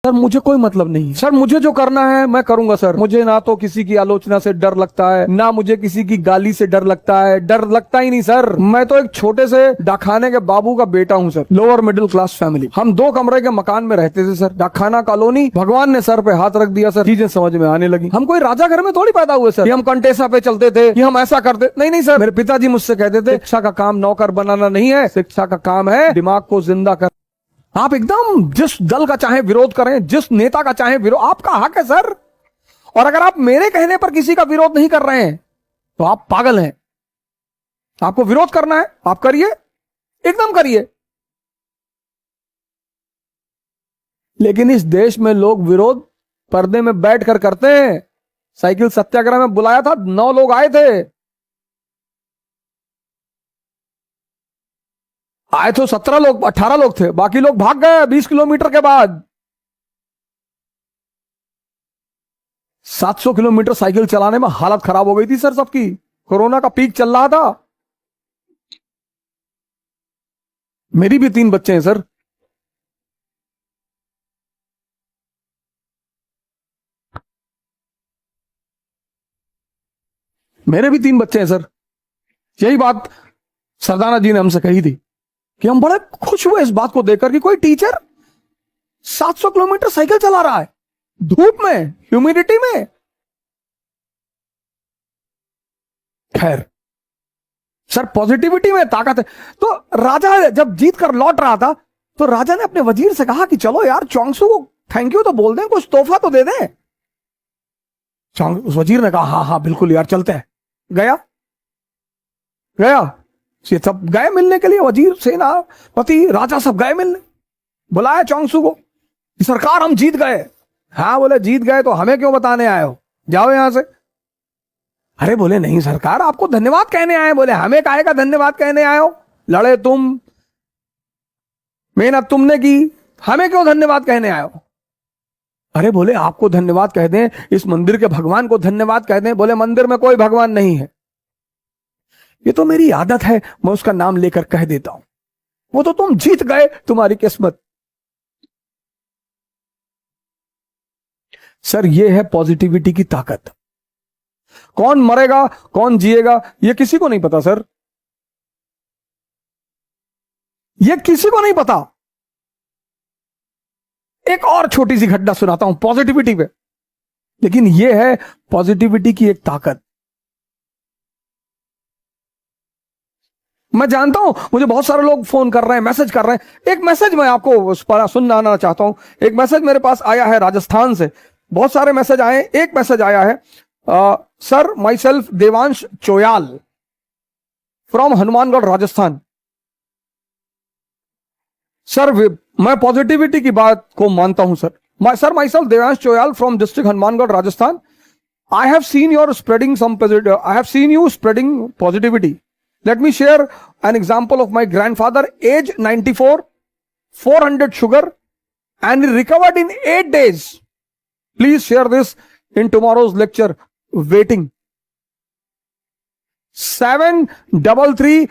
Sir मुझे कोई मतलब नहीं है सर, मुझे जो करना है मैं करूंगा सर। मुझे ना तो किसी की आलोचना से डर लगता है, ना मुझे किसी की गाली से डर लगता है। डर लगता ही नहीं सर। मैं तो एक छोटे से डाकखाने के बाबू का बेटा हूं sir, lower middle class family. हम 2 कमरे के मकान में रहते थे सर, डाकखाना कॉलोनी। भगवान ने सर पे हाथ रख दिया सर, चीजें समझ में आने लगी। हम कोई राजा घर में थोड़ी पैदा हुए सर कि हम कंटेसा पे चलते थे, कि हम ऐसा करते। नहीं नहीं सर, मेरे पिताजी मुझसे कहते थे शिक्षा का काम नौकर बनाना नहीं है, शिक्षा का काम है दिमाग को जिंदा कर। आप एकदम जिस दल का चाहे विरोध करें, जिस नेता का चाहे विरोध, आपका हक है सर। और अगर आप मेरे कहने पर किसी का विरोध नहीं कर रहे हैं तो आप पागल हैं। आपको विरोध करना है आप करिए, एकदम करिए। लेकिन इस देश में लोग विरोध पर्दे में बैठकर करते हैं। साइकिल सत्याग्रह में बुलाया था, 9 लोग आए थे। आए तो 17 लोग 18 लोग थे, बाकी लोग भाग गए 20 किलोमीटर के बाद। 700 किलोमीटर साइकिल चलाने में हालत खराब हो गई थी सर सबकी। कोरोना का पीक चल रहा था। मेरी भी 3 बच्चे हैं सर। मेरे भी 3 बच्चे हैं सर। यही बात सरदाना जी ने हमसे कही थी कि हम बड़े खुश हुए इस बात को देखकर कि कोई टीचर 700 किलोमीटर साइकिल चला रहा है, धूप में, ह्यूमिडिटी में। खैर सर, पॉजिटिविटी में ताकत है। तो राजा जब जीत कर लौट रहा था तो राजा ने अपने वजीर से कहा कि चलो यार चौंगसू को थैंक यू तो बोल दें, कुछ तोहफा तो दे दें। उस वजीर ने कहा हाँ हाँ बिल्कुल यार चलते हैं। गया गया ये सब गए मिलने के लिए, वजीर, सेनापति, राजा सब गए मिलने। बुलाया चौंगसू को कि सरकार हम जीत गए। हाँ, बोले जीत गए तो हमें क्यों बताने आए हो, जाओ यहां से। अरे बोले नहीं सरकार, आपको धन्यवाद कहने आए। बोले हमें काहे का धन्यवाद कहने आए हो, लड़े तुम, मेहनत तुमने की, हमें क्यों धन्यवाद कहने आए हो। अरे बोले आपको धन्यवाद कह दें, इस मंदिर के भगवान को धन्यवाद कह दें। बोले मंदिर में कोई भगवान नहीं है, ये तो मेरी आदत है, मैं उसका नाम लेकर कह देता हूं। वो तो तुम जीत गए, तुम्हारी किस्मत। सर ये है पॉजिटिविटी की ताकत। कौन मरेगा कौन जिएगा ये किसी को नहीं पता सर, ये किसी को नहीं पता। एक और छोटी सी घटना सुनाता हूं पॉजिटिविटी पे, लेकिन यह है पॉजिटिविटी की एक ताकत। मैं जानता हूं मुझे बहुत सारे लोग फोन कर रहे हैं, मैसेज कर रहे हैं। एक मैसेज मैं आपको सुनाना चाहता हूं। एक मैसेज मेरे पास आया है राजस्थान से। बहुत सारे मैसेज आए, एक मैसेज आया है, sir myself Devansh Choyal from Hanumangarh Rajasthan. Sir मैं पॉजिटिविटी की बात को मानता हूं sir. Myself Devansh Choyal from district Hanumangarh Rajasthan. I have seen you spreading positivity. Let me share an example of my grandfather, age 94, 400 sugar, and he recovered in 8 days. Please share this in tomorrow's lecture. Waiting. 733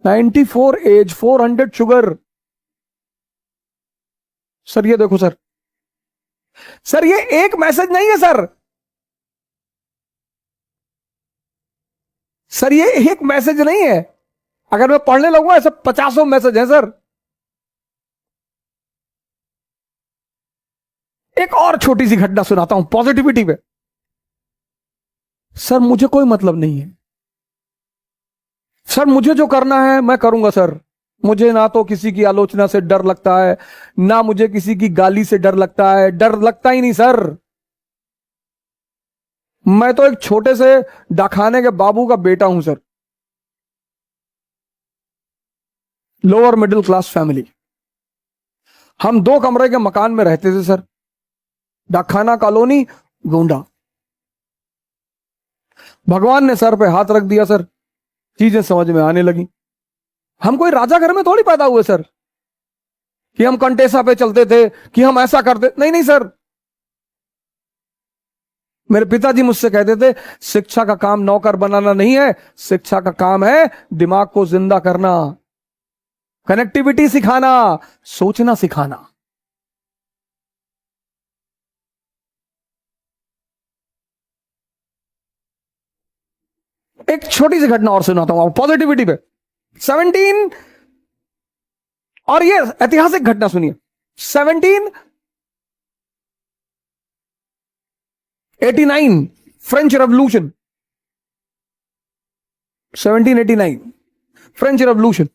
94 age 400 sugar। Sir ये देखो sir, sir ये एक message नहीं है sir, sir ये एक message नहीं है। अगर मैं पढ़ने लगूंगा ऐसे 50 मैसेज हैं सर। एक और छोटी सी घटना सुनाता हूं पॉजिटिविटी पे। सर मुझे कोई मतलब नहीं है सर, मुझे जो करना है मैं करूंगा सर। मुझे ना तो किसी की आलोचना से डर लगता है, ना मुझे किसी की गाली से डर लगता है। डर लगता ही नहीं सर। मैं तो एक छोटे से डाकखाने के बाबू का बेटा हूं sir, lower middle class family. हम 2 कमरे के मकान में रहते थे सर, डाकखाना कॉलोनी, गोंडा। भगवान ने सर पे हाथ रख दिया सर, चीजें समझ में आने लगी। हम कोई राजा घर में थोड़ी पैदा हुए सर कि हम कंटेसा पे चलते थे, कि हम ऐसा करते। नहीं नहीं सर, मेरे पिताजी मुझसे कहते थे, शिक्षा का काम नौकर बनाना नहीं है, शिक्षा का काम है दिमाग को जिंदा करना, कनेक्टिविटी सिखाना, सोचना सिखाना। एक छोटी सी घटना और सुनाता हूं पॉजिटिविटी पे। 17, और ये ऐतिहासिक घटना सुनिए। 1789 फ्रेंच रेवोल्यूशन। 1789 French revolution.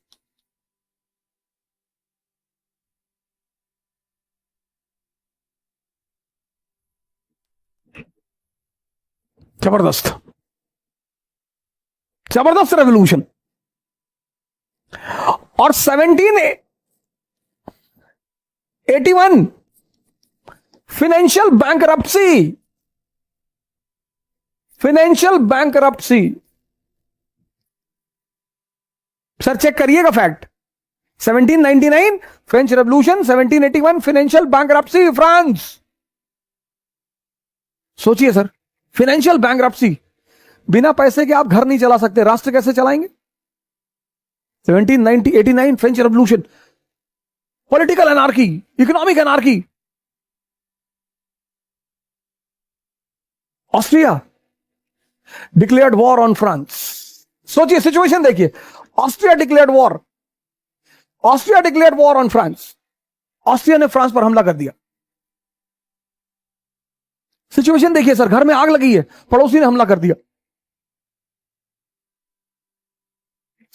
जबरदस्त जबरदस्त रेवोल्यूशन। और 1781 financial bankruptcy. Financial bankruptcy. Sir check करिएगा fact. 1799 French revolution, 1781 financial bankruptcy France. सोचिए सर, फाइनेंशियल बैंकरप्सी। बिना पैसे के आप घर नहीं चला सकते, राष्ट्र कैसे चलाएंगे? 1789 French revolution, political anarchy, economic anarchy. Austria declared war on France. सोचिए सिचुएशन देखिए। Austria declared war. Austria declared war on France. Austria ने फ्रांस पर हमला कर दिया। सिचुएशन देखिए सर, घर में आग लगी है, पड़ोसी ने हमला कर दिया।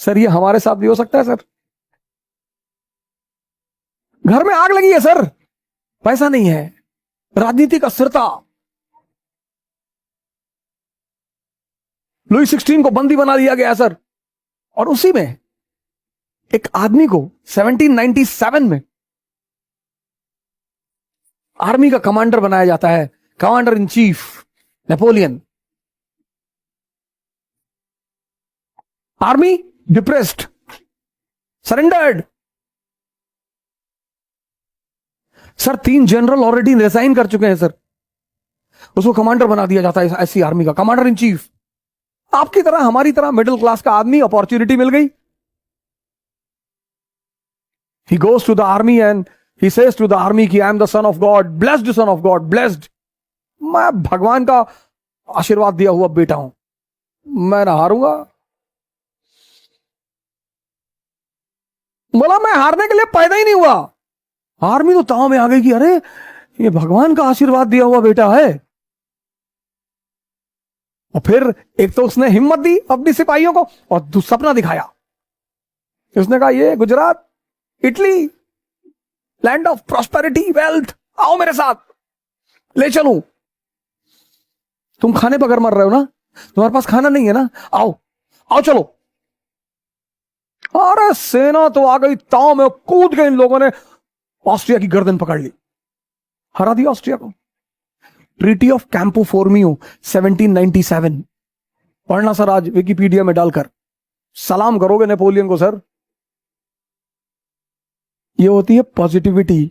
सर ये हमारे साथ भी हो सकता है सर। घर में आग लगी है सर, पैसा नहीं है, राजनीतिक अस्थिरता, लुई 16 को बंदी बना दिया गया सर। और उसी में एक आदमी को 1797 में आर्मी का कमांडर बनाया जाता है, commander in chief Napoleon. Army depressed, surrendered. Sir 3 general already resign कर चुके हैं सर, उसको कमांडर बना दिया जाता है ऐसी आर्मी का, कमांडर इन चीफ। आपकी तरह हमारी तरह मिडिल क्लास का आदमी, अपॉर्चुनिटी मिल गई। He goes to the army and he says to the army कि I am the son of God, blessed son of God, blessed। मैं भगवान का आशीर्वाद दिया हुआ बेटा हूं, मैं ना हारूंगा। बोला मैं हारने के लिए पैदा ही नहीं हुआ। आर्मी तो ताव में आ गई कि अरे ये भगवान का आशीर्वाद दिया हुआ बेटा है। और फिर एक तो उसने हिम्मत दी अपनी सिपाहियों को, और सपना दिखाया। उसने कहा ये Gujarat, Italy, land of prosperity, wealth, आओ मेरे साथ, ले चलूं। तुम खाने बगैर मर रहे हो ना, तुम्हारे पास खाना नहीं है ना, आओ आओ चलो। अरे सेना तो आ गई, ताव में कूद के इन लोगों ने ऑस्ट्रिया की गर्दन पकड़ ली, हरा दिया ऑस्ट्रिया को। ट्रीटी ऑफ कैंपो फोर्मियो 1797 पढ़ना सर आज विकिपीडिया में डालकर, सलाम करोगे नेपोलियन को सर। ये होती है पॉजिटिविटी।